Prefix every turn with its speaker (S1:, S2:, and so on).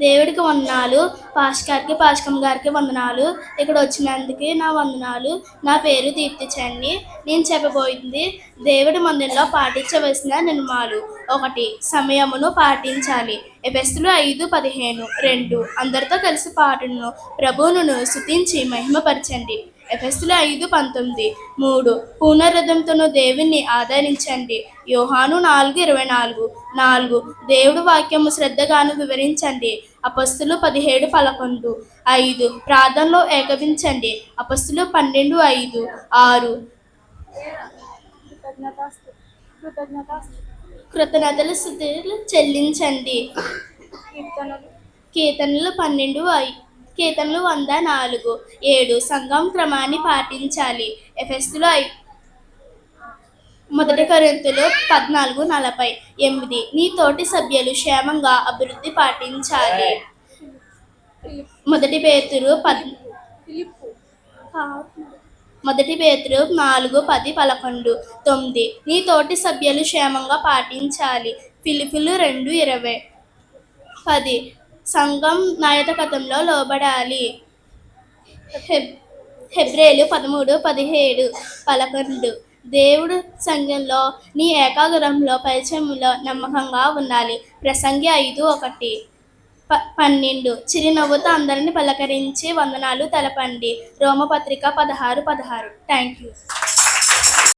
S1: దేవుడికి వందనాలు. పాస్కమ్మ గారికి వందనాలు. ఇక్కడ వచ్చినందుకు నా వందనాలు. నా పేరు దీప్తి చండి. నేను చెప్పబోయింది దేవుడి మందిరంలో పాటించవలసిన నియమాలు. 1. సమయమును పాటించాలి. ఎఫెసీయులు 5:15. 2. అందరితో కలిసి పాటలను ప్రభువును స్తుతించి మహిమపరచండి. ఎఫెసీయులు 5:19. 3. పూర్ణహృదయంతో దేవుణ్ణి ఆదరించండి. యోహాను 4:24. 4. దేవుడి వాక్యము శ్రద్ధగాను వివరించండి. అపొస్తలులు 17:11. 5. ప్రార్థనలో ఏకీభవించండి. అపొస్తలులు 12:5. 6. కృతజ్ఞతలు స్తుతులు చెల్లించండి. కీర్తనలు 12:5. కీర్తనలు 104. 7. సంఘం క్రమాన్ని పాటించాలి. ఎఫెసీయులు 1 కొరింథీయులు 14:40. 8. నీ తోటి సభ్యులు క్షేమంగా అభివృద్ధి పాటించాలి. 1 పేతురు 4:10-11. 9. నీ తోటి సభ్యులు క్షేమంగా పాటించాలి. ఫిలిప్పీలు 2:20. 10. సంఘం నాయకత్వంలో లోబడాలి. హెబ్రీయులు 13:17-11. దేవుడు సంఘంలో నీ ఏకాగ్రంలో పరిచయంలో నమ్మకంగా ఉండాలి. ప్రసంగి 5:1. 12. చిరునవ్వుతో అందరిని పలకరించి వందనాలు తెలపండి. రోమపత్రిక 16:16. Thank you.